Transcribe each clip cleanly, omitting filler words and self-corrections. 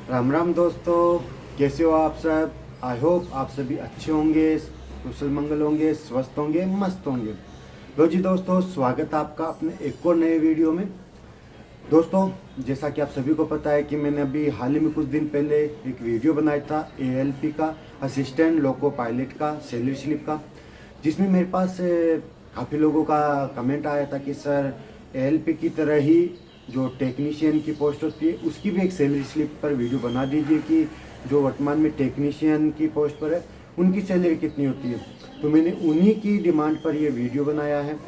राम राम दोस्तों, कैसे हो आप सब। आई होप आप सभी अच्छे होंगे, कुशल मंगल होंगे, स्वस्थ होंगे, मस्त होंगे। लो जी दोस्तों, स्वागत है आपका अपने एक और नए वीडियो में। दोस्तों, जैसा कि आप सभी को पता है कि मैंने अभी हाल ही में कुछ दिन पहले एक वीडियो बनाया था एएलपी का, असिस्टेंट लोको पायलट का सैलरी स्लिप का, जिसमें मेरे पास काफ़ी लोगों का कमेंट आया था कि सर एएलपी की तरह ही जो टेक्नीशियन की पोस्ट होती है उसकी भी एक सैलरी स्लिप पर वीडियो बना दीजिए कि जो वर्तमान में टेक्नीशियन की पोस्ट पर है उनकी सैलरी कितनी होती है। तो मैंने उन्हीं की डिमांड पर यह वीडियो बनाया है।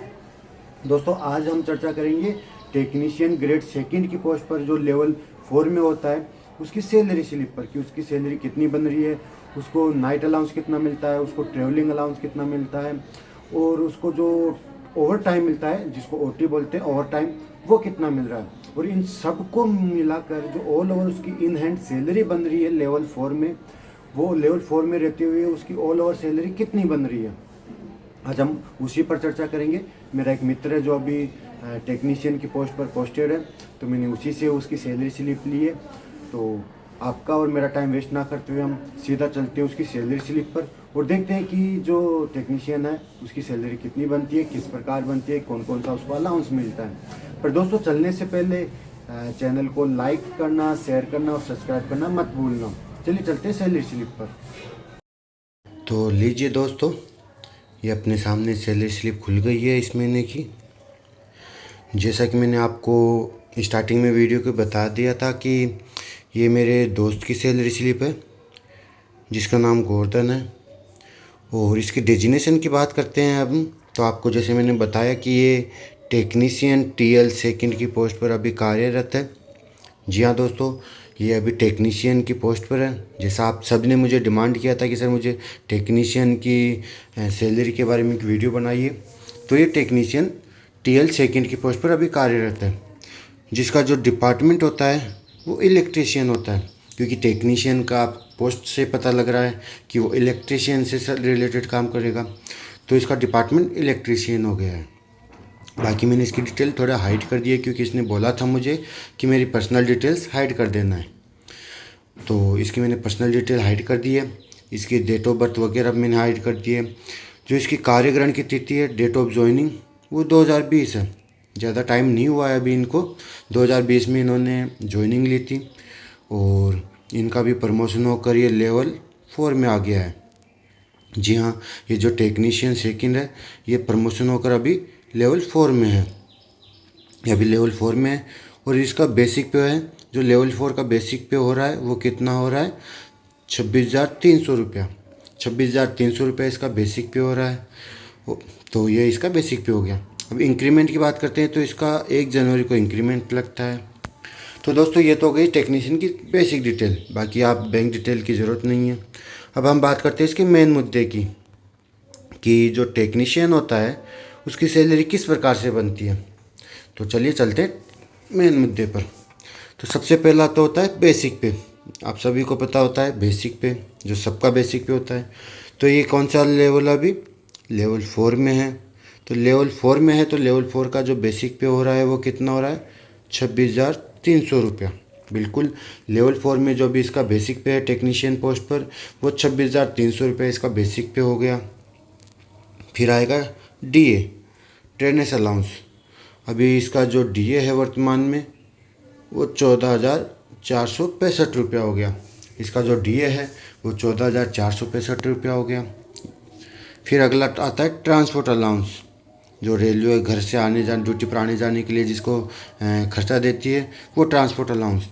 दोस्तों, आज हम चर्चा करेंगे टेक्नीशियन ग्रेड सेकंड की पोस्ट पर जो लेवल 4 में होता है उसकी सैलरी स्लिप पर कि उसकी सैलरी कितनी बन रही है, उसको नाइट अलाउंस कितना मिलता है, उसको ट्रेवलिंग अलाउंस कितना मिलता है, और उसको जो ओवर टाइम मिलता है जिसको ओटी बोलते हैं ओवर टाइम, वो कितना मिल रहा है। और इन सबको मिलाकर जो ऑल ओवर उसकी इन हैंड सैलरी बन रही है लेवल 4 में, वो लेवल 4 में रहते हुए उसकी ऑल ओवर सैलरी कितनी बन रही है, आज हम उसी पर चर्चा करेंगे। मेरा एक मित्र है जो अभी टेक्नीशियन की पोस्ट पर पोस्टेड है, तो मैंने उसी से उसकी सैलरी स्लिप ली है। तो आपका और मेरा टाइम वेस्ट ना करते हुए हम सीधा चलते हैं उसकी सैलरी स्लिप पर और देखते हैं कि जो टेक्नीशियन है उसकी सैलरी कितनी बनती है, किस प्रकार बनती है, कौन कौन सा उसको अलाउंस मिलता है। पर दोस्तों, चलने से पहले चैनल को लाइक करना, शेयर करना और सब्सक्राइब करना मत भूलना। चलिए चलते हैं सैलरी स्लिप पर। तो लीजिए दोस्तों, ये अपने सामने सैलरी स्लिप खुल गई है इस महीने की। जैसा कि मैंने आपको स्टार्टिंग में वीडियो को बता दिया था कि ये मेरे दोस्त की सैलरी स्लिप है जिसका नाम गोवर्धन है। और इसकी डेजिग्नेशन की बात करते हैं अब, तो आपको जैसे मैंने बताया कि ये टेक्नीशियन टीएल सेकंड की पोस्ट पर अभी कार्यरत है। जी हाँ दोस्तों, ये अभी टेक्नीशियन की पोस्ट पर है। जैसा आप सब ने मुझे डिमांड किया था कि सर मुझे टेक्नीशियन की सैलरी के बारे में एक वीडियो बनाइए, तो ये टेक्नीशियन टीएल सेकंड की पोस्ट पर अभी कार्यरत है, जिसका जो डिपार्टमेंट होता है वो इलेक्ट्रीशियन होता है, क्योंकि टेक्नीशियन का पोस्ट से पता लग रहा है कि वो इलेक्ट्रीशियन से रिलेटेड काम करेगा, तो इसका डिपार्टमेंट इलेक्ट्रीशियन हो गया है। बाकी मैंने इसकी डिटेल थोड़ा हाइड कर दी है क्योंकि इसने बोला था मुझे कि मेरी पर्सनल डिटेल्स हाइड कर देना है, तो इसकी मैंने पर्सनल डिटेल हाइड कर दी है। इसकी डेट ऑफ बर्थ वगैरह मैंने हाइड कर दी है। जो इसकी कार्यग्रहण की तिथि है, डेट ऑफ ज्वाइनिंग, वो 2020 है। ज़्यादा टाइम नहीं हुआ है अभी इनको, 2020 में इन्होंने ज्वाइनिंग ली थी और इनका भी प्रमोशन होकर ये लेवल 4 में आ गया है। जी हाँ, ये जो टेक्नीशियन सेकंड है ये प्रमोशन होकर अभी लेवल 4 में है, ये अभी लेवल 4 में है। और इसका बेसिक पे है, जो लेवल 4 का बेसिक पे हो रहा है वो कितना हो रहा है, 26,300 रुपया। 26,300 रुपया इसका बेसिक पे हो रहा है। तो ये इसका बेसिक पे हो गया। अब इंक्रीमेंट की बात करते हैं तो इसका 1 जनवरी को इंक्रीमेंट लगता है। तो दोस्तों, ये तो हो गई टेक्नीशियन की बेसिक डिटेल, बाकी आप बैंक डिटेल की ज़रूरत नहीं है। अब हम बात करते हैं इसके मेन मुद्दे की, कि जो टेक्नीशियन होता है उसकी सैलरी किस प्रकार से बनती है। तो चलिए चलते हैं मेन मुद्दे पर। तो सबसे पहला तो होता है बेसिक पे। आप सभी को पता होता है बेसिक पे, जो सबका बेसिक पे होता है। तो ये कौन सा लेवल अभी लेवल 4 में है। तो लेवल 4 में है तो लेवल 4 का जो बेसिक पे हो रहा है वो कितना हो रहा है, 26,300 रुपया। बिल्कुल, लेवल 4 में जो भी इसका बेसिक पे है टेक्नीशियन पोस्ट पर, वो 26,300 रुपये इसका बेसिक पे हो गया। फिर आएगा डीए, ट्रेनेस अलाउंस। अभी इसका जो डीए है वर्तमान में वो 14,465 रुपया हो गया। इसका जो डीए है वो 14,465 रुपया हो गया। फिर अगला आता है ट्रांसपोर्ट अलाउंस, जो रेलवे घर से आने जाने, ड्यूटी पर आने जाने के लिए जिसको खर्चा देती है, वो ट्रांसपोर्ट अलाउंस।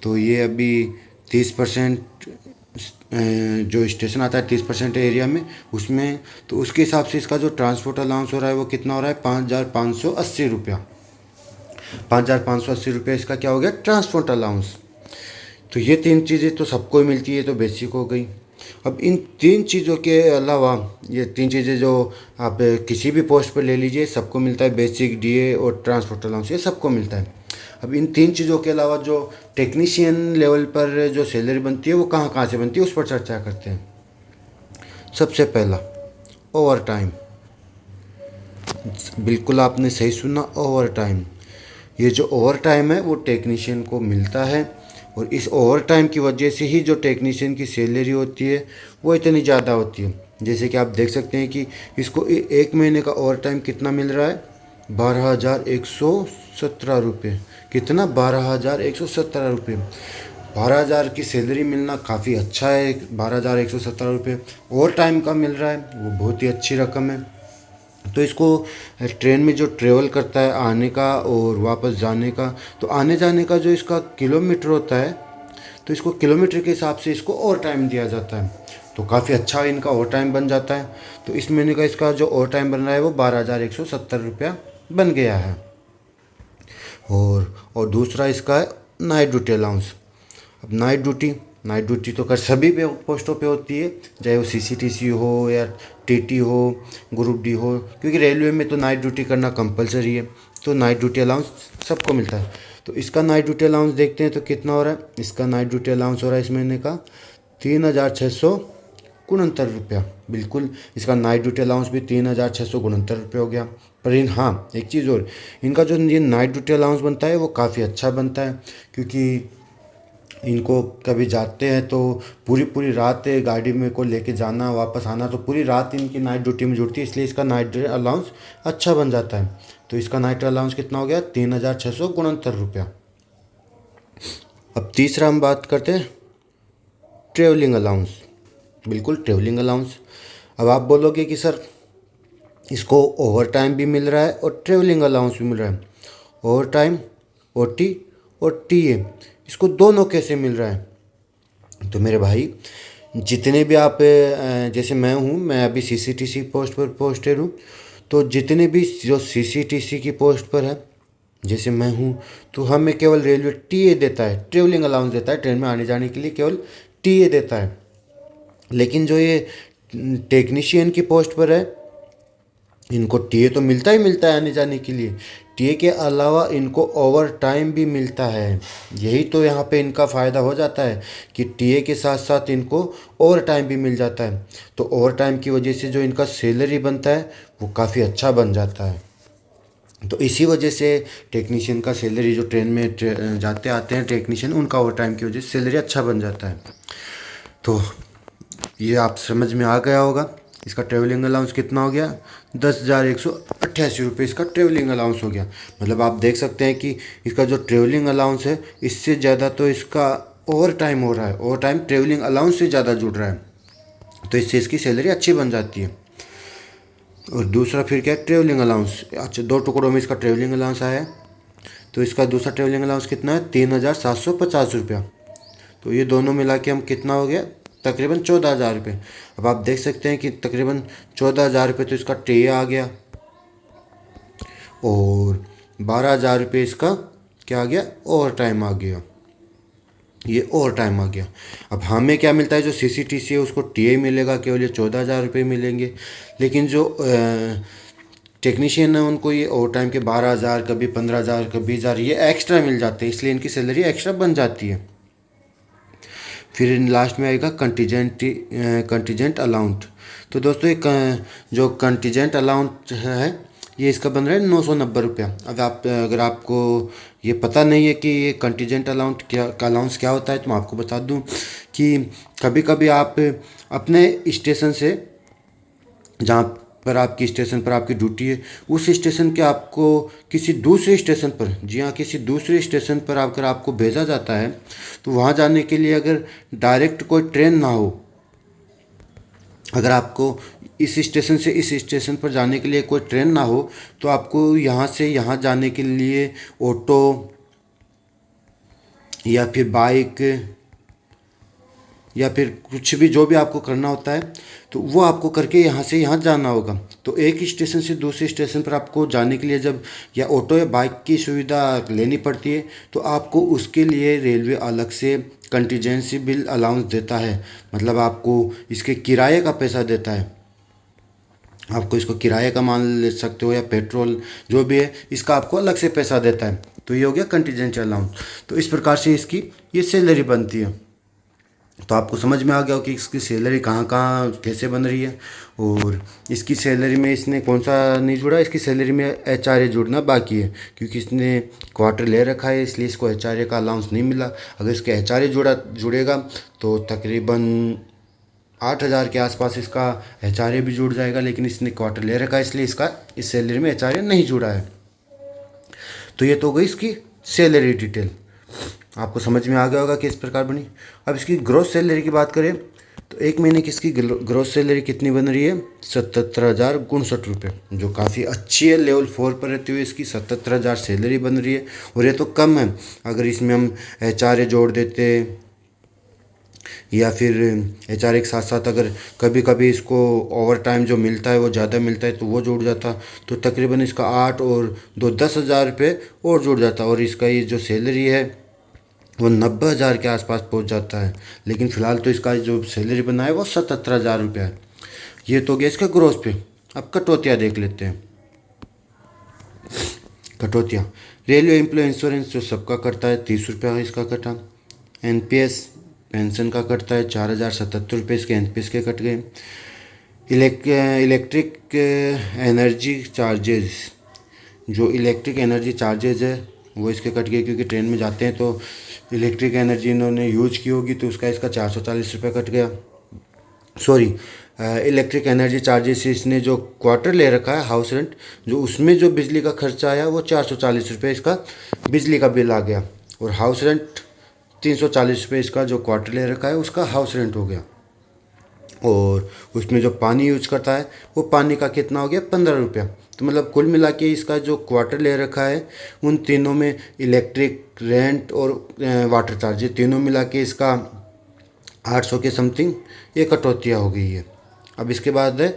तो ये अभी 30% जो स्टेशन आता है 30% एरिया में उसमें, तो उसके हिसाब से इसका जो ट्रांसपोर्ट अलाउंस हो रहा है वो कितना हो रहा है, 5,580 रुपया। 5,580 रुपया इसका क्या हो गया, ट्रांसपोर्ट अलाउंस। तो ये 3 चीज़ें तो सबको ही मिलती है, तो बेसिक हो गई। अब इन 3 चीज़ों के अलावा, ये 3 चीज़ें जो आप किसी भी पोस्ट पर ले लीजिए सबको मिलता है, बेसिक, डीए और ट्रांसपोर्ट अलाउंस, ये सबको मिलता है। अब इन 3 चीज़ों के अलावा जो टेक्नीशियन लेवल पर जो सैलरी बनती है वो कहाँ कहाँ से बनती है उस पर चर्चा करते हैं। सबसे पहला, ओवर टाइम। बिल्कुल आपने सही सुना, ओवर टाइम। ये जो ओवर टाइम है वो टेक्नीशियन को मिलता है और इस ओवर टाइम की वजह से ही जो टेक्नीशियन की सैलरी होती है वो इतनी ज़्यादा होती है। जैसे कि आप देख सकते हैं कि इसको एक महीने का ओवर टाइम कितना मिल रहा है, 12,117 रुपये। कितना, 12,117 रुपये। 12,000 की सैलरी मिलना काफ़ी अच्छा है। 12,117 रुपये ओवर टाइम का मिल रहा है, वो बहुत ही अच्छी रकम है। तो इसको ट्रेन में जो ट्रेवल करता है आने का और वापस जाने का, तो आने जाने का जो इसका किलोमीटर होता है, तो इसको किलोमीटर के हिसाब से इसको ओवर टाइम दिया जाता है। तो काफ़ी अच्छा इनका ओवर टाइम बन जाता है। तो इस महीने का इसका जो ओवर टाइम बन रहा है वो 12,170 रुपया बन गया है। और दूसरा इसका है नाइट ड्यूटी अलाउंस। अब नाइट ड्यूटी तो कर सभी पे पोस्टों पे होती है, चाहे वो सीसीटीसी हो या टीटी हो, ग्रुप डी हो, क्योंकि रेलवे में तो नाइट ड्यूटी करना कंपलसरी है। तो नाइट ड्यूटी अलाउंस सबको मिलता है। तो इसका नाइट ड्यूटी अलाउंस देखते हैं तो कितना हो रहा है। इसका नाइट ड्यूटी अलाउंस हो रहा है इस महीने का 3,669 रुपया। बिल्कुल, इसका नाइट ड्यूटी अलाउंस भी 3,669 रुपये हो गया। पर हाँ, एक चीज़ और, इनका जो ये नाइट ड्यूटी अलाउंस बनता है वो काफ़ी अच्छा बनता है, क्योंकि इनको कभी जाते हैं तो पूरी पूरी रात गाड़ी में को लेके जाना वापस आना, तो पूरी रात इनकी नाइट ड्यूटी में जुड़ती है, इसलिए इसका नाइट अलाउंस अच्छा बन जाता है। तो इसका नाइट अलाउंस कितना हो गया, 3,669 रुपया। अब तीसरा हम बात करते हैं ट्रेवलिंग अलाउंस। बिल्कुल, ट्रेवलिंग अलाउंस। अब आप बोलोगे कि सर इसको ओवर टाइम भी मिल रहा है और ट्रेवलिंग अलाउंस भी मिल रहा है। ओवर टाइम, ओटी और टीए, इसको दोनों कैसे मिल रहा है? तो मेरे भाई, जितने भी आप जैसे मैं हूँ, मैं अभी सीसीटीसी पोस्ट पर पोस्टेड हूँ, तो जितने भी जो सीसीटीसी की पोस्ट पर है जैसे मैं हूँ, तो हमें केवल रेलवे टीए देता है, ट्रेवलिंग अलाउंस देता है, ट्रेन में आने जाने के लिए केवल टीए देता है। लेकिन जो ये टेक्नीशियन की पोस्ट पर है, इनको टीए तो मिलता ही मिलता है आने जाने के लिए, टीए के अलावा इनको ओवर टाइम भी मिलता है। यही तो यहाँ पे इनका फ़ायदा हो जाता है कि टीए के साथ साथ इनको ओवर टाइम भी मिल जाता है। तो ओवर टाइम की वजह से जो इनका सैलरी बनता है वो काफ़ी अच्छा बन जाता है। तो इसी वजह से टेक्नीशियन का सैलरी, जो ट्रेन में जाते आते हैं टेक्नीशियन, उनका ओवर टाइम की वजह से सैलरी अच्छा बन जाता है। तो ये आप समझ में आ गया होगा। इसका ट्रेवलिंग अलाउंस कितना हो गया, 10,188 रुपये इसका ट्रेवलिंग अलाउंस हो गया। मतलब आप देख सकते हैं कि इसका जो ट्रेवलिंग अलाउंस है, इससे ज़्यादा तो इसका ओवर टाइम हो रहा है, ओवर टाइम ट्रेवलिंग अलाउंस से ज़्यादा जुड़ रहा है। तो इससे इसकी सैलरी अच्छी बन जाती है। और दूसरा फिर क्या है, ट्रेवलिंग अलाउंस। अच्छा, 2 टुकड़ों में इसका ट्रेवलिंग अलाउंस आया है। तो इसका दूसरा ट्रेवलिंग अलाउंस कितना है, 3,750 रुपया। तो ये दोनों मिला के हम कितना हो गया, तकरीबन 14,000 रुपये। अब आप देख सकते हैं कि तकरीबन 14,000 रुपये तो इसका टे आ गया, और 12,000 रुपये इसका क्या आ गया, ओवर टाइम आ गया। ये ओवर टाइम आ गया। अब हमें क्या मिलता है, जो सीसीटीसी है उसको टीए मिलेगा, केवल ये 14,000 रुपये मिलेंगे। लेकिन जो टेक्नीशियन है उनको ये ओवर टाइम के 12,000, कभी 15,000, कभी 20,000 ये एक्स्ट्रा मिल जाते हैं, इसलिए इनकी सैलरी एक्स्ट्रा बन जाती है। फिर लास्ट में आएगा कंटीजेंट अलाउंट। तो दोस्तों एक जो कंटीजेंट अलाउंट है, ये इसका बन रहा है 990 रुपया। अगर आपको ये पता नहीं है कि ये कंटीजेंट अलाउंस क्या होता है, तो मैं आपको बता दूं कि कभी कभी आप अपने स्टेशन से, जहाँ पर आपकी स्टेशन पर आपकी ड्यूटी है, उस स्टेशन के आपको किसी दूसरे स्टेशन पर, जी हाँ, किसी दूसरे स्टेशन पर अगर आपको भेजा जाता है, तो वहाँ जाने के लिए अगर डायरेक्ट कोई ट्रेन ना हो, अगर आपको इस स्टेशन से इस स्टेशन पर जाने के लिए कोई ट्रेन ना हो, तो आपको यहाँ से यहाँ जाने के लिए ऑटो या फिर बाइक या फिर कुछ भी, जो भी आपको करना होता है, तो वो आपको करके यहाँ से यहाँ जाना होगा। तो एक स्टेशन से दूसरे स्टेशन पर आपको जाने के लिए जब या ऑटो या बाइक की सुविधा लेनी पड़ती है, तो आपको उसके लिए रेलवे अलग से कंटीजेंसी बिल अलाउंस देता है। मतलब आपको इसके किराए का पैसा देता है। आपको इसको किराए का मान ले सकते हो या पेट्रोल, जो भी है, इसका आपको अलग से पैसा देता है। तो ये हो गया कंटीजेंट अलाउंस। तो इस प्रकार से इसकी ये सैलरी बनती है। तो आपको समझ में आ गया हो कि इसकी सैलरी कहाँ कहाँ कैसे बन रही है। और इसकी सैलरी में इसने कौन सा नहीं जुड़ा, इसकी सैलरी में एचआरए जुड़ना बाकी है, क्योंकि इसने क्वार्टर ले रखा है, इसलिए इसको एचआरए का अलाउंस नहीं मिला। अगर इसका एचआरए जुड़ेगा तो तकरीबन 8,000 के आसपास इसका एचआरए भी जुड़ जाएगा, लेकिन इसने क्वार्टर ले रखा है, इसलिए इसका इस सैलरी में एचआरए नहीं जुड़ा है। तो ये तो हो गई इसकी सैलरी डिटेल, आपको समझ में आ गया होगा कि इस प्रकार बनी। अब इसकी ग्रोस सैलरी की बात करें तो एक महीने की इसकी ग्रोस सैलरी कितनी बन रही है, 77,059 रुपये, जो काफ़ी अच्छी है। लेवल 4 पर रहते हुए इसकी 77,000 सैलरी बन रही है, और ये तो कम है। अगर इसमें हम एचआरए जोड़ देते या फिर एचआरए के साथ साथ अगर कभी कभी इसको ओवर टाइम जो मिलता है वो ज़्यादा मिलता है तो वो जुड़ जाता, तो तकरीबन इसका 8 और 10,000 रुपये और जुड़ जाता, और इसका ये जो सैलरी है वो 90,000 के आसपास पहुंच जाता है। लेकिन फ़िलहाल तो इसका जो सैलरी बना है वो 77,000 रुपये है। ये तो गया इसका ग्रोस पे। अब कटौतियाँ देख लेते हैं। कटौतियाँ, रेलवे एम्प्लॉय इंश्योरेंस जो सबका कटता है 30 रुपया इसका कटा। एनपीएस पेंशन का कटता है 4,077 रुपये, इसके एनपीएस के कट गए। इलेक्ट्रिक एनर्जी चार्जेस, जो इलेक्ट्रिक एनर्जी चार्जेज है वो इसके कट गए, क्योंकि ट्रेन में जाते हैं तो इलेक्ट्रिक एनर्जी इन्होंने यूज की होगी तो उसका इसका 440 रुपये कट गया। सॉरी, इलेक्ट्रिक एनर्जी चार्जेस इसने जो क्वार्टर ले रखा है हाउस रेंट, जो उसमें जो बिजली का खर्चा आया वो 440 रुपये इसका बिजली का बिल आ गया, और हाउस रेंट 340 रुपये इसका जो क्वार्टर ले रखा है उसका हाउस रेंट हो गया। और उसमें जो पानी यूज करता है वो पानी का कितना हो गया, 15 रुपया। तो मतलब कुल मिला के इसका जो क्वार्टर ले रखा है उन तीनों में इलेक्ट्रिक, रेंट और वाटर चार्ज, ये तीनों मिला के इसका 800 के समथिंग ये कटौतियाँ हो गई है। अब इसके बाद है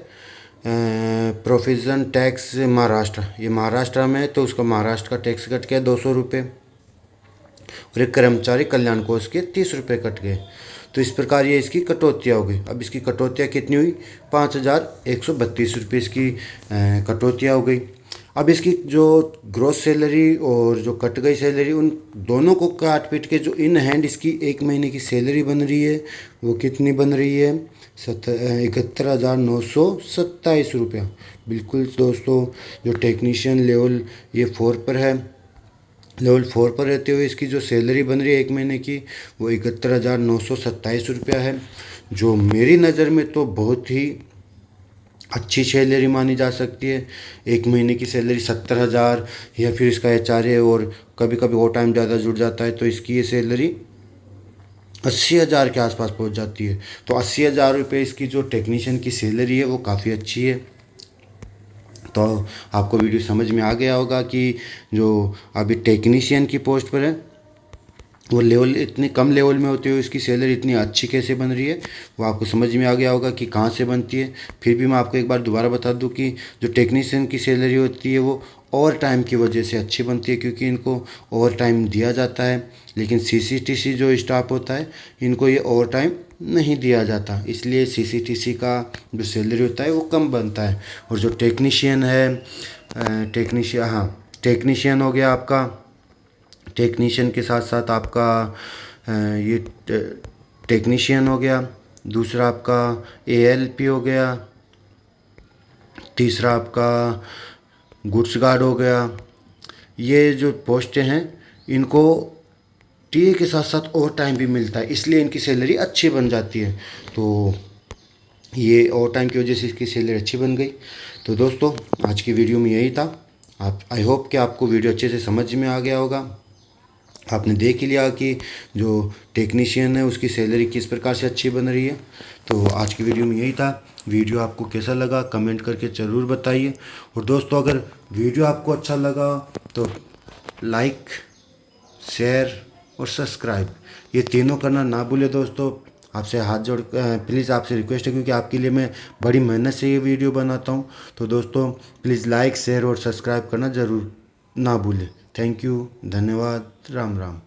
प्रोविजन टैक्स महाराष्ट्र, ये महाराष्ट्र में है तो उसका महाराष्ट्र का टैक्स कट गया 200 रुपये, और एक कर्मचारी कल्याण कोष के 30 रुपये कट गए। तो इस प्रकार ये इसकी कटौतियाँ हो गई। अब इसकी कटौतियाँ कितनी हुई, 5,132 रुपये इसकी कटौतियाँ हो गई। अब इसकी जो ग्रोस सैलरी और जो कट गई सैलरी, उन दोनों को काट पीट के जो इन हैंड इसकी एक महीने की सैलरी बन रही है वो कितनी बन रही है, 71,927 रुपया। बिल्कुल दोस्तों, जो टेक्नीशियन लेवल ये 4 पर है, लेवल 4 पर रहते हुए इसकी जो सैलरी बन रही है एक महीने की वो 71,927 रुपया है, जो मेरी नज़र में तो बहुत ही अच्छी सैलरी मानी जा सकती है। एक महीने की सैलरी 70,000, या फिर इसका एचआरए और कभी कभी ओवर टाइम ज़्यादा जुड़ जाता है तो इसकी ये सैलरी 80,000 के आसपास पहुंच जाती है। तो 80,000 रुपये इसकी जो टेक्नीशियन की सैलरी है वो काफ़ी अच्छी है। तो आपको वीडियो समझ में आ गया होगा कि जो अभी टेक्नीशियन की पोस्ट पर है वो लेवल इतने कम लेवल में होते हुए इसकी सैलरी इतनी अच्छी कैसे बन रही है, वो आपको समझ में आ गया होगा कि कहाँ से बनती है। फिर भी मैं आपको एक बार दोबारा बता दूं कि जो टेक्नीशियन की सैलरी होती है वो ओवर टाइम की वजह से अच्छी बनती है, क्योंकि इनको ओवर टाइम दिया जाता है। लेकिन सीसीटीसी जो स्टाफ होता है इनको ये ओवर टाइम नहीं दिया जाता, इसलिए सीसीटीसी का जो सैलरी होता है वो कम बनता है। और जो टेक्नीशियन है, टेक्नीशियन हो गया आपका, टेक्नीशियन के साथ साथ आपका ये टेक्नीशियन हो गया, दूसरा आपका एएलपी हो गया, तीसरा आपका गुड्स गार्ड हो गया। ये जो पोस्टें हैं इनको टीए के साथ साथ ओवर टाइम भी मिलता है, इसलिए इनकी सैलरी अच्छी बन जाती है। तो ये ओवर टाइम की वजह से इसकी सैलरी अच्छी बन गई। तो दोस्तों आज की वीडियो में यही था। आप आई होप कि आपको वीडियो अच्छे से समझ में आ गया होगा। आपने देख ही लिया कि जो टेक्नीशियन है उसकी सैलरी किस प्रकार से अच्छी बन रही है। तो आज की वीडियो में यही था। वीडियो आपको कैसा लगा कमेंट करके ज़रूर बताइए। और दोस्तों अगर वीडियो आपको अच्छा लगा तो लाइक, शेयर और सब्सक्राइब ये तीनों करना ना भूले दोस्तों। आपसे हाथ जोड़ प्लीज़ आपसे रिक्वेस्ट है, क्योंकि आपके लिए मैं बड़ी मेहनत से ये वीडियो बनाता हूँ। तो दोस्तों प्लीज़ लाइक, शेयर और सब्सक्राइब करना ज़रूर ना भूलें। थैंक यू, धन्यवाद, राम राम।